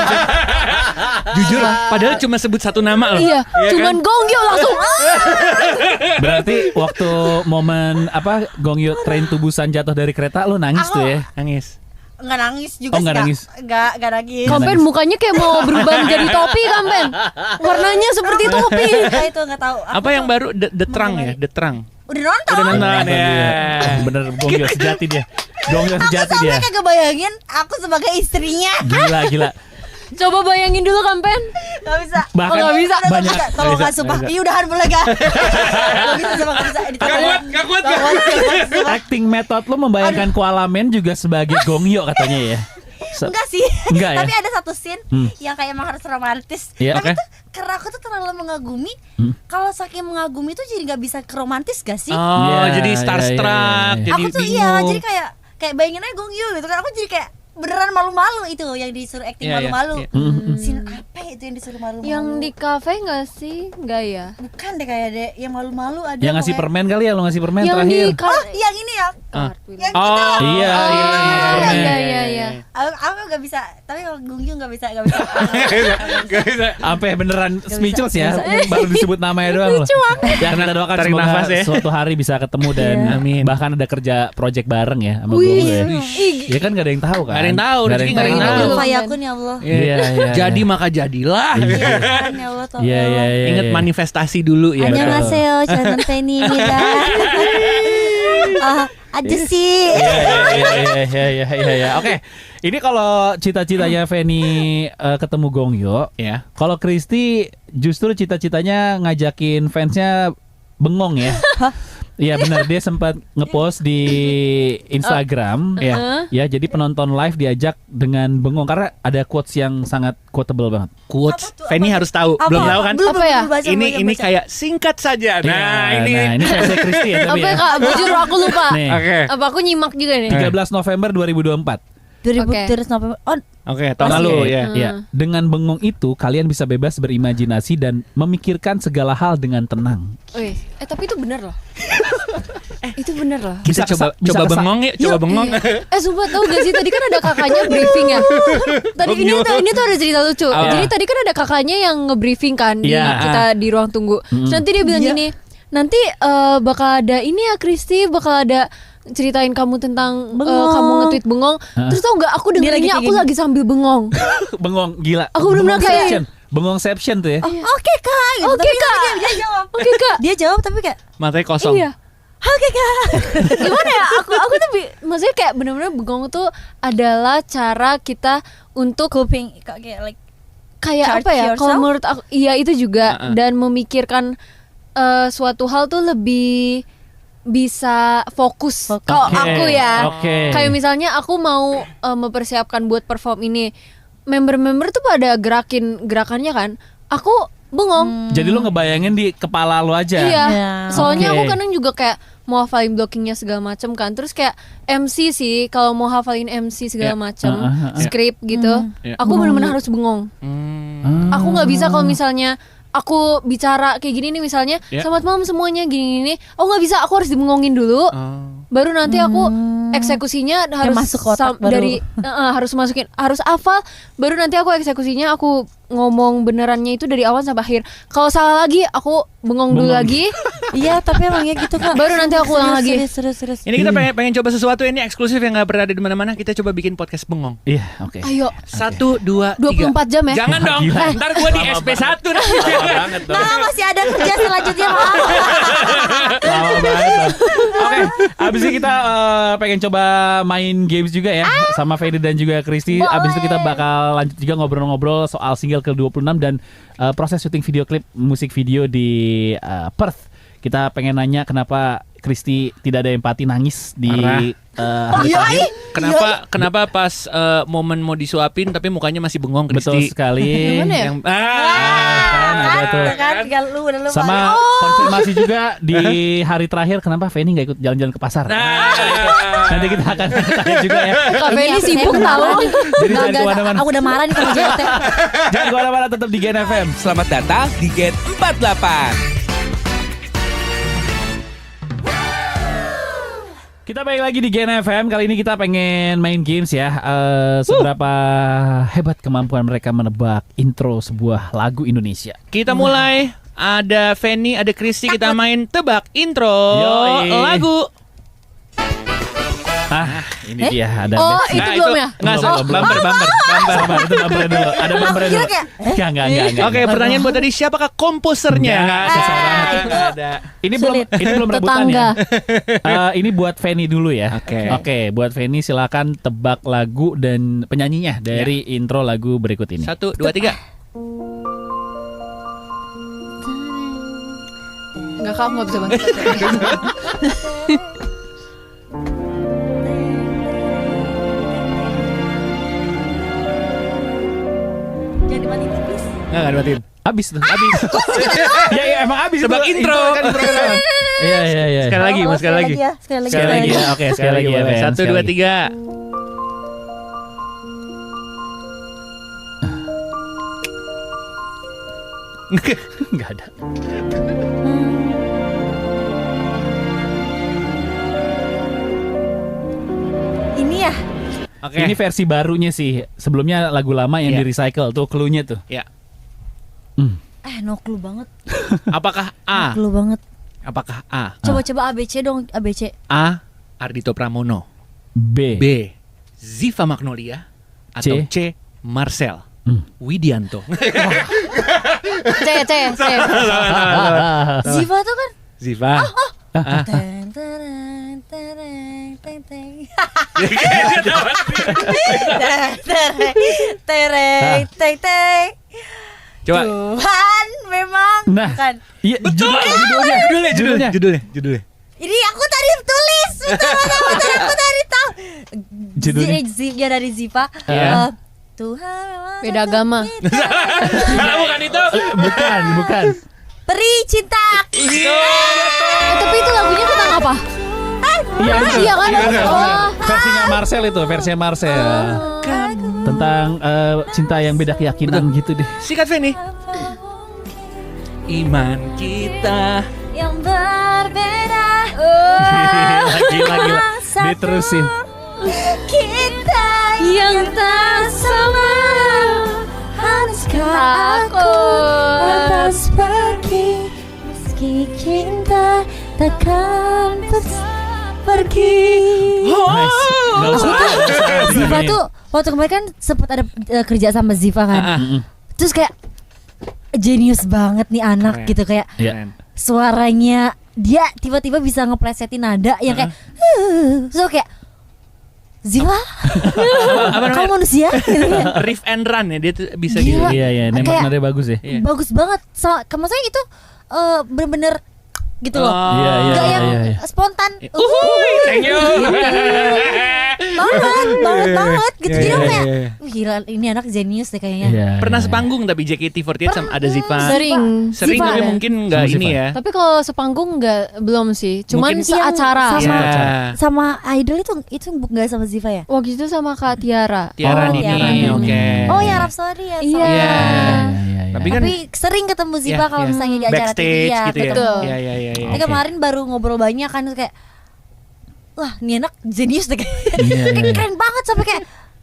Jujur, padahal cuma sebut satu nama loh. Iya, cuman Gongyo langsung. Berarti waktu momen Gongyo Train to Busan jatuh dari kereta lu nangis tuh ya? Nangis. Nggak nangis juga Oh, nggak sih, nangis. Nggak nangis. Campaign mukanya kayak mau berubah menjadi topi campaign. Warnanya seperti topi. Nah, itu nggak tahu. Aku Apa yang tuh baru The Trang ya? The Trang. Udah nonton. Udah nonton ya. Bener Gongyo sejati dia. Gongyo Aku sejati sampai dia. kagak bayangin aku sebagai istrinya. Gila. Coba bayangin dulu campaign. Gak bisa. Bahkan nggak bisa. banyak. Tolong Nggak gak sumpah. bisa. Iya udahan boleh gak? Gak bisa sumpah gak bisa. Gak kuat. Acting method lo membayangkan Koala Man juga sebagai Gongyo katanya ya. Enggak sih. Enggak ya? Tapi ada satu scene yang kayak emang harus romantis. Iya, Tapi oke. tuh karena aku tuh terlalu mengagumi. Kalau saking mengagumi tuh jadi gak bisa ke romantis gak sih? Oh, Iya, jadi iya, starstruck, iya, iya. jadi Aku tuh bingung. jadi kayak bayangin aja Gongyo gitu kan. Aku jadi kayak beneran malu-malu itu yang disuruh acting Iya, iya, malu-malu. iya. Scene apa itu yang disuruh malu-malu? Yang di kafe nggak sih? Nggak ya? Bukan deh kayak deh yang malu-malu ada. Yang ngasih pokoknya. permen kali ya, lo ngasih permen Yang terakhir. di Oh, yang ini ya. Ah. Yang Oh, kita. Iya, Oh, iya. iya. Aku gak bisa, tapi kalau Gongyo gak bisa. Gak bisa. Gak bisa. Sampai beneran speechless ya, bisa. baru disebut namanya doang loh. Ya kita doakan Tarik semoga nafas ya. suatu hari bisa ketemu dan Amin. bahkan ada kerja project bareng ya sama Wih. Gongyo ya. Ih, Ya kan gak ada yang tahu kan. Nggak ada yang tahu, rezeki nggak ada yang tahu. Belum, Fayakun ya Allah. Iya, iya. Jadi maka jadilah. Kan ya Allah tolong. Iya, iya, iya. Ingat manifestasi dulu ya. Annyeonghaseyo, Channel Penny aja sih. Iya. Oke. Ini kalau cita-citanya Feni ketemu Gongyo, Ya. kalau Kristi justru cita-citanya ngajakin fansnya bengong ya. Iya benar, dia sempat ngepost di Instagram Ya. ya, jadi penonton live diajak dengan bengong karena ada quotes yang sangat quotable banget. Quotes. Apa tuh? Fanny Apa harus tahu. Belum tahu kan? Apa ya? Ini kayak singkat saja. Nah, ini. ini versi Kristi ya Apa tapi ya ya. kak? Jujur aku lupa. Nih, Oke. Apa aku nyimak juga nih? 13 November 2024. 2000 November. Oh, Oke, tahun Oke, lalu ya. ya. Dengan bengong itu kalian bisa bebas berimajinasi dan memikirkan segala hal dengan tenang. Wih, tapi itu bener loh. Itu bener loh. Kita coba bengong yuk, coba bengong. Sumpah tahu gak sih tadi kan ada kakaknya briefing ya. Tadi ini tuh ada cerita lucu. Apa? Jadi tadi kan ada kakaknya yang nge-briefing kan di Iya. kita di ruang tunggu. Terus nanti dia bilang gini, nanti bakal ada ini ya Kristi, bakal ada ceritain kamu tentang Bengong. kamu nge-tweet bengong. Terus tau gak aku dengerinnya kayak aku gini. lagi sambil bengong. Bengong gila. Aku bener-bener kayak- Bengongception tuh ya. oke kak. Gitu. Oke, Tapi Kak. Dia jawab. Oke kak. Dia jawab tapi kayak Matanya kosong. Iya. oke kak. Gimana ya? Aku tuh maksudnya kayak bener-bener bengong tuh adalah cara kita untuk Coping kayak like kayak Charge apa ya? Kalau yourself? menurut aku iya itu juga dan memikirkan suatu hal tuh lebih bisa fokus. Kalau Oke, aku ya, oke. kayak misalnya aku mau mempersiapkan buat perform ini, member-member tuh pada gerakannya kan, aku bengong. Jadi lu ngebayangin di kepala lu aja. Iya, Ya, soalnya oke. aku kadang juga kayak mau hafalin blockingnya segala macam kan. Terus kayak MC sih, kalau mau hafalin MC segala Ya. macam, Ya. script gitu, Ya. aku benar-benar harus bengong. Aku nggak bisa kalau misalnya aku bicara kayak gini nih misalnya, Ya. selamat malam semuanya gini-gini. Oh nggak bisa, aku harus dibengongin dulu. Baru nanti aku eksekusinya harus masuk ke otak baru. dari harus masukin, harus hafal. Baru nanti aku eksekusinya aku ngomong benerannya itu dari awal sampai akhir. Kalau salah lagi aku bengong dulu lagi. Iya tapi emang ya gitu kak. Baru nanti aku ulang lagi. Serius. Ini kita pengen coba sesuatu ini eksklusif yang nggak pernah ada di mana-mana. Kita coba bikin podcast bengong. Iya, oke. Ayo. 1, 2, 24 jam ya? Jangan dong. Gila. Ntar gua di SP1 nanti. banget dong. Nah masih ada kerja selanjutnya maaf. Lama banget dong. Oke, abis itu kita pengen coba main games juga ya sama Fedi dan juga Kristi. Abis itu kita bakal lanjut juga ngobrol-ngobrol soal single ke-26 dan proses syuting video klip musik video di Perth. Kita pengen nanya kenapa Kristi tidak ada empati nangis di Parah. hari terakhir. Kenapa pas momen mau disuapin tapi mukanya masih bengong Betul Kristi? sekali. Gimana ya? Yang Kan ada tuh. Kan tinggal lu udah lu. Sama konfirmasi juga di hari terakhir kenapa Feni nggak ikut jalan-jalan ke pasar. Nanti kita akan tanya juga ya. Kak Feni Ini sibuk aku tahu. Jadi jangan kemana-mana. Aku udah marah nih sama JOT. Jangan kemana-mana, tetap di Gen FM. Selamat datang di Gen 48. Kita balik lagi di Gen FM. Kali ini kita pengen main games ya. Seberapa hebat kemampuan mereka menebak intro sebuah lagu Indonesia. Kita mulai. Ada Fanny, ada Kristi. Kita main tebak intro Yoi. lagu. Ini dia ada Oh, best. itu belum ya? Nggak, Belum. bumper. Sabar, itu bumper dulu. Ada bumper dulu. Enggak. Oke, pertanyaan buat tadi, siapakah komposernya? Nggak, susah banget. Nggak ada. Ini Sulit. belum rebutan Tetangga. ya. Ini buat Fanny dulu ya. Oke. Buat Fanny silakan tebak lagu dan penyanyinya dari intro lagu berikut ini. 1, 2, 3. Enggak, kamu nggak bisa bantu. Jangan dimatiin please. Nggak dimatiin. Abis tuh, abis. Ya emang abis. Tebak itu. intro. Kan intro kan. Iya. Sekali lagi, Mas, sekali lagi. Ya, sekali lagi. Sekali lagi ya. Oke, sekali lagi ya. boleh. Ben. 1, Sekali 2, lagi. 3. Enggak ada. Ini ya. Oke. Ini versi barunya sih. Sebelumnya lagu lama yang Iya. di recycle tuh clue-nya tuh. Ya. No clue banget. Apakah A? Clue banget. Apakah A? Coba ABC dong, ABC. A. Ardhito Pramono. B. B. Ziva Magnolia. Atau C. Marcel Widianto. C. Ziva tuh kan. Ziva. Teng, tereng, tereng, teng, teng. Tereng, teng, teng. Coba. Tuhan memang Nah. kan. Iya, judulnya. Judulnya. Ini aku tadi tulis. Betul, aku tadi tahu. Judulnya? Zipnya dari Ziva. Iya. Tuhan memang Beda satu agama. kita. Bukan itu. Bukan. Peri cinta. Tapi itu lagunya tentang apa? Iya, itu. Iya kan? Oh. Versinya Marcel itu, versinya Marcel. Tentang cinta yang beda keyakinan gitu deh. Sikat Fanny. Iman kita. Yang berbeda. Gila. Diterusin. Kita yang tak sama. Haruskah aku lantas pergi, meski cinta takkan pergi. Nice. Nggak usah. Ziva tuh waktu kemarin kan sempat ada kerja sama Ziva kan. Terus kayak jenius banget nih anak Keren. gitu, kayak Iya. suaranya dia tiba-tiba bisa ngeplesetin nada yang kayak so kayak Ziva, Apa namanya? kamu manusia? Gitu kan. Riff and run ya, dia tuh bisa Gila. gitu. Iya, nembak Kayak- nadanya bagus ya. Iya. Bagus banget. So, maksudnya itu bener-bener gitu loh. Iya, iya, Gak yang iya. spontan. Thank you. banget gitu. Jadi aku kayak, Iya. wih gila ini anak jenius deh kayaknya. Iya. Pernah sepanggung tapi JKT48 sama ada Ziva. Sering. Sering Ziva tapi ada. mungkin nggak Sama ini Ziva. ya. Tapi kalau sepanggung belum sih. Cuman Mungkin seacara. sama Iya. sama idol itu nggak sama Ziva ya? Waktu itu sama Kak Tiara. Tiara Oh, Nini, Tiara Nini. oke. Oh ya Rhapsody ya. Iya. sama. Iya. Iya. Tapi kan Tapi sering ketemu Ziva Iya, kalau iya. misalnya di acara TV backstage ya. gitu ya. betul. Iya, iya, iya. Ini Oke. kemarin baru ngobrol banyak kan, terus kayak wah ini anak jenius deh kayak Iya, kayak iya. keren banget sampai kayak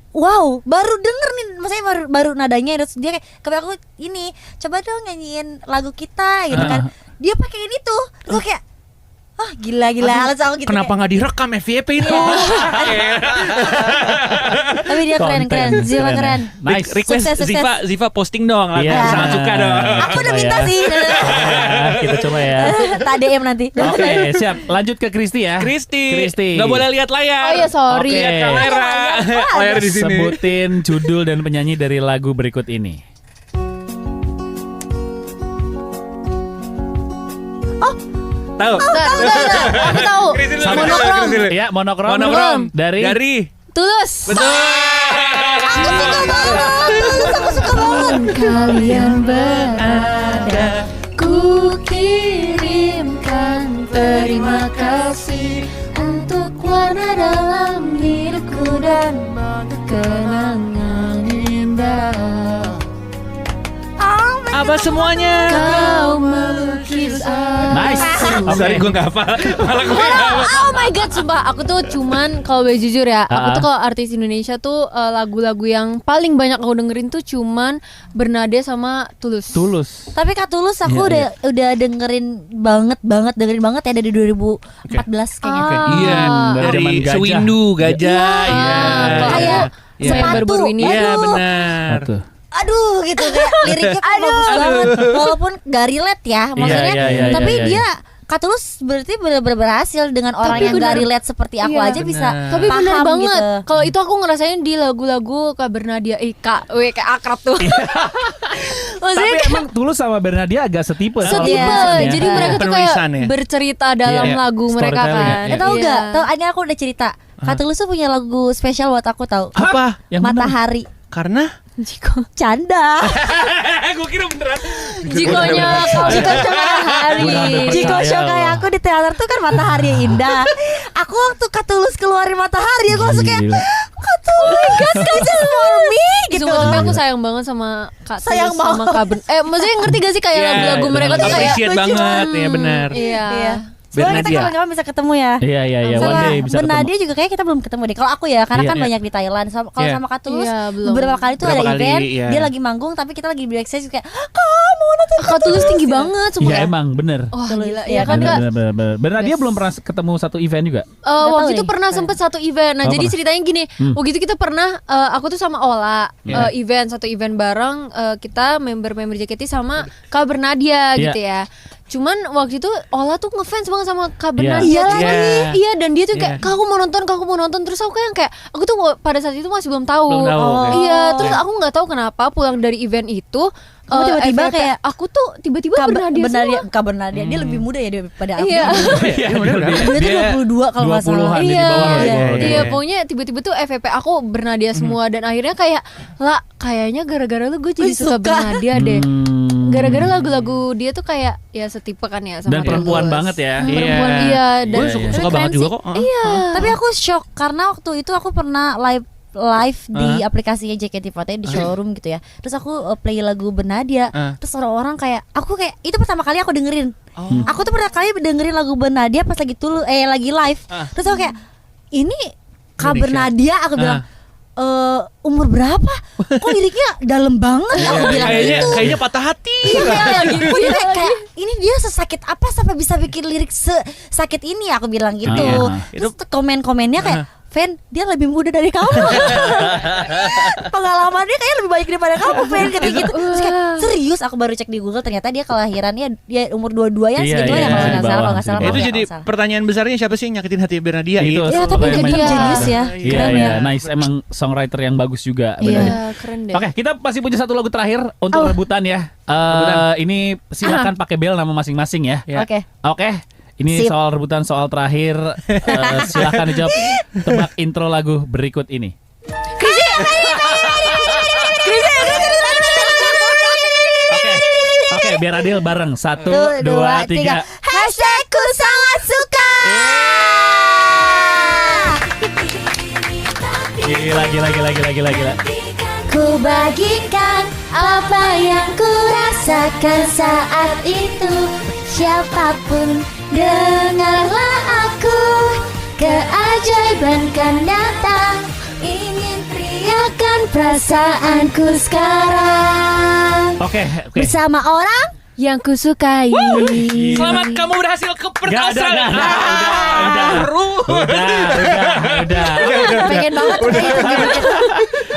wow baru denger nih, maksudnya baru nadanya, terus dia kayak aku ini coba dong nyanyiin lagu kita gitu kan, dia pakein itu, terus kayak gila alasan aku gitu. Kenapa nggak direkam FYP itu? Tapi dia keren, Konten. Ziva keren. Nice. Request Sukses. Ziva posting dong. Iya. Aku sangat suka dong. Aku udah minta sih. Kita coba ya. Tak DM nanti. Oke, siap. Lanjut ke Kristi ya. Kristi. Nggak boleh lihat layar. Oh iya, sorry. Oke. Lihat kamera. Layar di sini. Sebutin judul dan penyanyi dari lagu berikut ini. Tahu. Aku tahu. Monokrom. Ya, monokrom. Monokrom dari Tulus. Betul. Aku suka banget. Kalian berada, ku kirimkan terima kasih untuk warna dalam hidupku dan kenangan indah. Apa semuanya? Kau melukis Nice. Sorry gue gak hafal. Malah gue gak hafal. Oh my god, sumpah aku tuh cuman kalau boleh jujur ya, aku tuh kalau artis Indonesia tuh lagu-lagu yang paling banyak aku dengerin tuh cuman Bernade sama Tulus. Tapi Kak Tulus aku udah dengerin banget ya dari 2014 kayaknya. Iya, dari zaman Gajah. Sewindu, Gajah. Iya. Kayak Iya. sepatu. Baru-baru ini. Iya Aduh. benar. Aduh gitu kayak liriknya tuh bagus banget. Walaupun gak relate ya, maksudnya. Iya, Tapi iya. dia Kak Tulus berarti benar-benar berhasil dengan orang Tapi yang gak bener. relate seperti aku Iya, aja bisa Tapi paham bener banget. gitu. Kalau itu aku ngerasain di lagu-lagu Kak Bernadia, kayak akrab tuh. Maksudnya Tapi emang Tulus sama Bernadia agak setipe. soal setipe. penulisannya. Jadi mereka tuh Penulisan kayak ya? bercerita dalam Iya, lagu mereka storytelling kan. ya. Tahu Iya. gak? Tahu ini aku udah cerita. Kak Tulus tuh punya lagu spesial buat aku tahu. Apa? Yang mana? Matahari. Karena Jiko. Canda. gue kira beneran. Jikonya kau Jiko matahari. Gua hampir Jiko percaya show loh. kayak aku di teater tuh kan matahari yang indah. Aku waktu Kak Tulus keluarin matahari aku langsung kayak Gila. Kak Tulus this is for me gitu. Sumpah, tapi aku sayang banget sama Kak Sayang Tulus sama Kak Ben. Maksudnya ngerti gak sih kayak Iya, lagu-lagu iya, mereka tuh kayak appreciate banget, ya benar. Iya. Iya. Semoga kita Bernadia. kapan-kapan bisa ketemu ya. Iya. One Sama day bisa ketemu. Bernadia juga kayak kita belum ketemu deh. Kalau aku ya, karena Iya, kan iya. banyak di Thailand. Kalau Iya. sama Kak Tulus Iya, belum. beberapa kali tuh Berapa ada kali, event, iya. dia lagi manggung tapi kita lagi backstage kayak kamu nonton Kak Tulus tinggi banget sumpah. Iya emang bener. Wah Tulus. gila. Iya Ya kan Kak. Bener. Bernadia belum pernah ketemu satu event juga. Waktu tahu itu ya. pernah sempet satu event. Nah, Oh, jadi pernah. ceritanya gini. Waktu itu kita pernah aku tuh sama Ola satu event bareng kita member JKT sama Kak Bernadia Iya. gitu ya. Cuman waktu itu Ola tuh ngefans banget sama Kak Iya. Bernadia lagi. Iya. Iya, dan dia tuh kayak Iya. Kak aku mau nonton terus aku kayak aku tuh pada saat itu masih belum tahu. Belum tahu, oke. Iya, terus aku nggak tahu kenapa pulang dari event itu Kamu tiba-tiba FVP, kayak aku tuh tiba-tiba Bernadia semua. Kak Bernadia dia lebih muda ya daripada aku. Iya. Iya, Dia tuh 22 kalau nggak salah. 20-an, dia di Iya, bawah lah, iya, di bawah. iya, pokoknya tiba-tiba tuh FVP aku Bernadia semua dan akhirnya kayak lah kayaknya gara-gara lu gue jadi suka suka. Bernadia deh. Hmm. Gara-gara lagu-lagu dia tuh kayak ya setipe kan ya sama Dan perempuan Tulus. banget ya. Perempuan iya dan Gue suka banget juga kok. Iya. Tapi aku shock karena waktu itu aku pernah live di aplikasinya JKT48 di showroom gitu ya. Terus aku play lagu Bernadia. Terus orang-orang kayak aku kayak itu pertama kali aku dengerin. Aku tuh pertama kali dengerin lagu Bernadia pas lagi lagi live. Terus aku kayak ini Kak Bernadia aku bilang umur berapa? Kok liriknya dalam banget aku bilang gitu. Kayaknya patah hati. Iya gitu. Kayak ini dia sesakit apa sampai bisa bikin lirik sesakit ini aku bilang gitu. Iya. Terus komen-komennya kayak Fen, dia lebih muda dari kamu. Pengalamannya kayak lebih baik daripada kamu, Fen, kayak gitu. Terus kayak serius aku baru cek di Google ternyata dia kelahirannya dia umur 22 ya Iya, segitu iya, ya kalau di nggak salah bawah, kalau nggak salah. di bawah. Itu maaf ya, jadi kalau salah. pertanyaan besarnya siapa sih yang nyakitin hati Bernadia? Itu. Ya tapi Makanya jadi dia- jenius ya. Iya, Keren iya, ya. nice. Emang songwriter yang bagus juga. Iya. Bernadia. Iya, keren deh. Oke, kita masih punya satu lagu terakhir untuk rebutan ya. Ini silakan pakai bel nama masing-masing ya. Ya. Oke. Oke. Ini Sip. soal rebutan soal terakhir. Silakan dijawab. Tebak intro lagu berikut ini. Oke, biar adil bareng. 1, 2, 3. Hashtag ku sangat suka. Gila. Ku bagikan apa yang ku rasakan saat itu. Siapapun dengarlah aku, keajaiban kan datang. Ingin teriakan perasaanku sekarang Oke. bersama orang Yang kusukai. Selamat kamu berhasil ke perkasa. Udah. pengen banget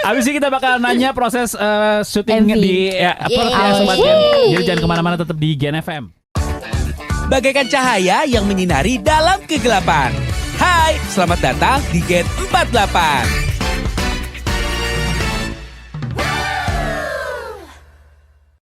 Abis ini kita bakal nanya proses syuting MV. di Sobat Gen. Jadi jangan kemana-mana, tetap di Gen FM. Bagaikan cahaya yang menyinari dalam kegelapan. Hai, selamat datang di Gen 48.